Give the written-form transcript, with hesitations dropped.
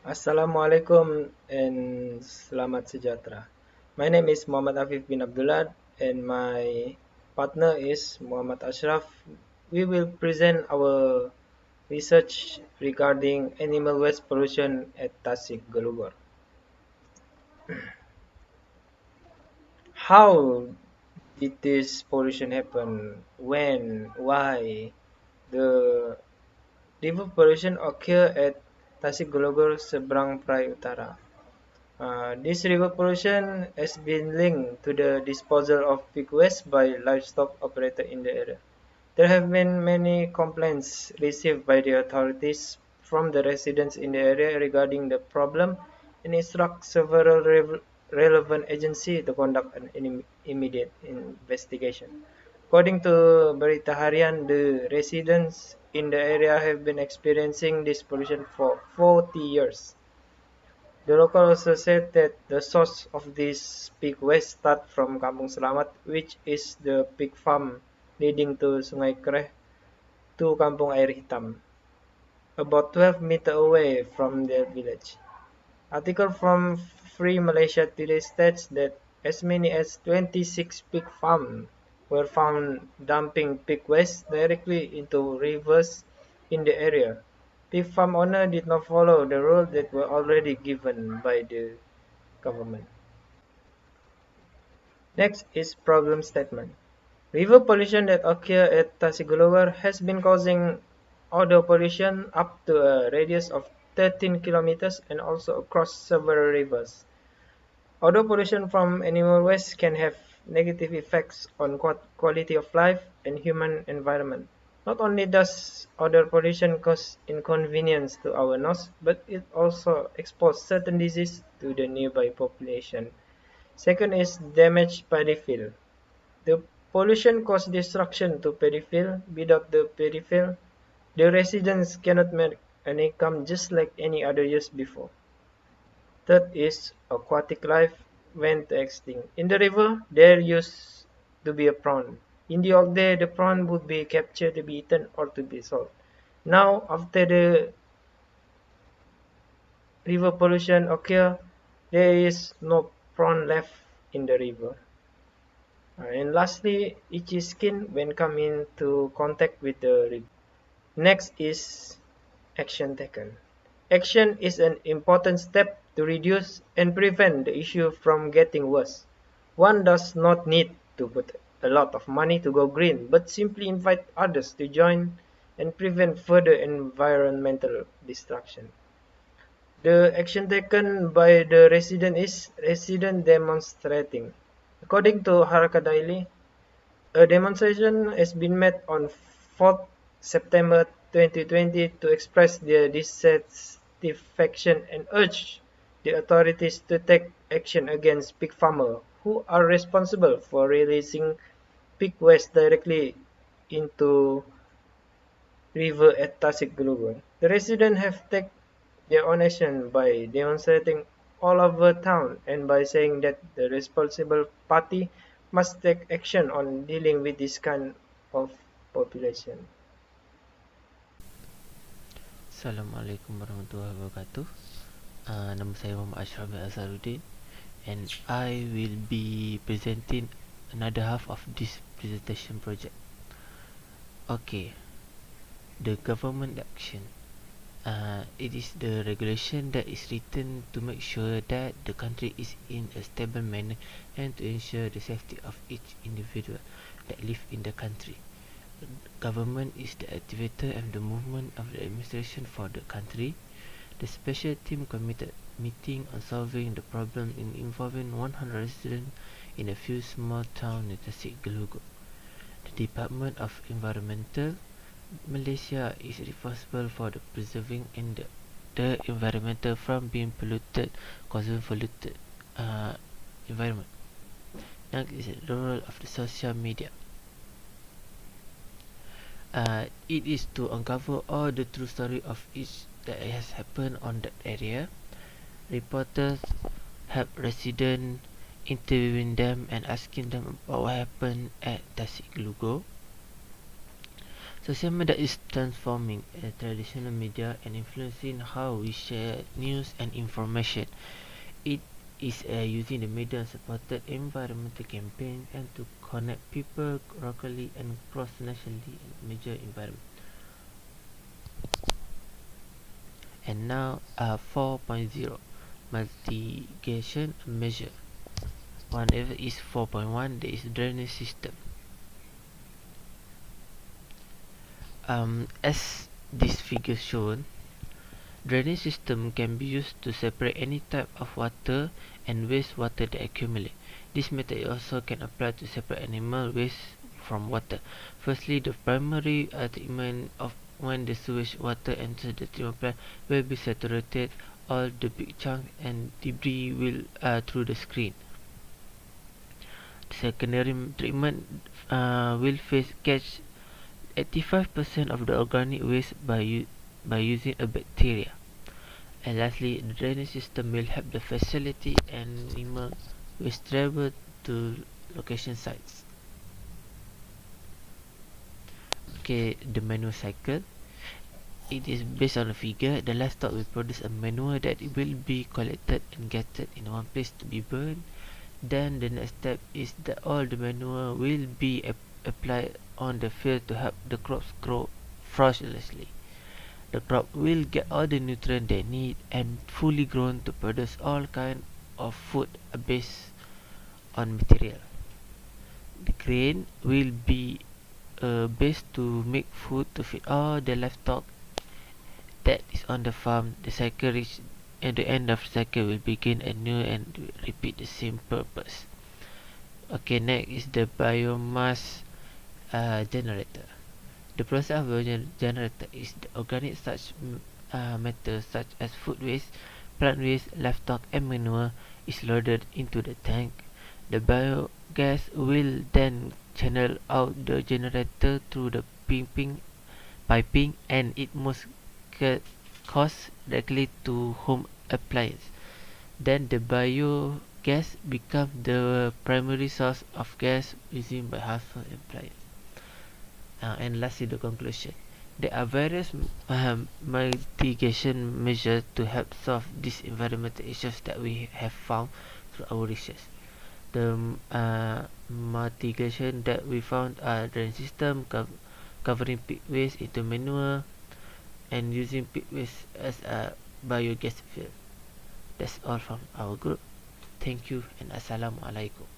Assalamualaikum and selamat sejahtera. My name is Muhammad Afif bin Abdullah and my partner is Muhammad Ashraf. We will present our research regarding animal waste pollution at Tasek, Gelugor. How did this pollution happen? When? Why? The river pollution occur at Tasek Gelugor seberang Perai Utara. This river pollution has been linked to the disposal of pig waste by livestock operators in the area. There have been many complaints received by the authorities from the residents in the area regarding the problem and instruct several relevant agencies to conduct an immediate investigation. According to Berita Harian, the residents in the area have been experiencing this pollution for 40 years. The local also said that the source of this pig waste starts from Kampung Selamat, which is the pig farm leading to Sungai Kereh to Kampung Air Hitam, about 12 meters away from their village. Article from Free Malaysia Today states that as many as 26 pig farms were found dumping pig waste directly into rivers in the area. Pig farm owner did not follow the rules that were already given by the government. Next is problem statement. River pollution that occurs at Tasigulawar has been causing odor pollution up to a radius of 13 kilometers and also across several rivers. Odor pollution from animal waste can have negative effects on quality of life and human environment. Not only does odor pollution cause inconvenience to our nose, but it also exposes certain diseases to the nearby population. Second is damaged paddy field. The pollution causes destruction to paddy field. Without the paddy field, the residents cannot make an income just like any other years before. Third is aquatic life went extinct. In the river, there used to be a prawn. In the old day, the prawn would be captured to be eaten or to be sold. Now, after the river pollution occur, there is no prawn left in the river. And lastly, itchy skin when come into contact with the river. Next is action taken. Action is an important step to reduce and prevent the issue from getting worse. One does not need to put a lot of money to go green, but simply invite others to join and prevent further environmental destruction. The action taken by the resident is resident demonstrating. According to Haraka Daily, a demonstration has been met on 4th September 2020 to express their dissatisfaction and urge the authorities to take action against pig farmers who are responsible for releasing pig waste directly into river at Tasik Gelugor. The residents have taken their own action by demonstrating all over town and by saying that the responsible party must take action on dealing with this kind of population. Assalamualaikum warahmatullahi wabarakatuh. Nama saya Muhammad Ashraf bin Azharuddin and I will be presenting another half of this presentation project. Okay, the government action. It is the regulation that is written to make sure that the country is in a stable manner and to ensure the safety of each individual that live in the country. Government is the activator and the movement of the administration for the country. The special team committed meeting on solving the problem involving 100 residents in a few small towns in Tasek Gelugor. The Department of Environmental Malaysia is responsible for the preserving and the environment from being polluted, causing polluted environment. Next is the role of the social media. It is to uncover all the true story of each that has happened on that area. Reporters help residents, interviewing them and asking them about what happened at Tasik Gelugor. Social media is transforming traditional media and influencing how we share news and information. It is using the media supported environmental campaign and to connect people locally and cross-nationally in major environment. And now 4.0 mitigation measure. Whenever is 4.1, there is drainage system. As this figure shown, drainage system can be used to separate any type of water and wastewater that accumulate. This method also can apply to separate animal waste from water. Firstly, the primary treatment of when the sewage water enters the treatment plant will be saturated. All the big chunks and debris will through the screen. The secondary treatment will catch 85% of the organic waste by using a bacteria. And lastly, the drainage system will help the facility and animal waste travel to location sites. Okay, the manure cycle. It is based on a figure. The livestock will produce a manure that will be collected and gathered in one place to be burned. Then the next step is that all the manure will be applied on the field to help the crops grow frugally. The crop will get all the nutrients they need and fully grown to produce all kind of food based on material. The grain will be based to make food to feed all the livestock that is on the farm. The cycle reach at the end of the cycle will begin anew and repeat the same purpose. Okay, next is the biomass generator. The process of biogenerator generator is the organic such matter such as food waste, plant waste, livestock and manure is loaded into the tank. The biogas will then channel out the generator through the piping and it must cost directly to home appliance. Then the biogas becomes the primary source of gas used by household appliance. And lastly, the conclusion. There are various mitigation measures to help solve these environmental issues that we have found through our research. The mitigation that we found are drainage system, covering pig waste into manure, and using pig waste as a biogas fuel. That's all from our group. Thank you and Assalamualaikum.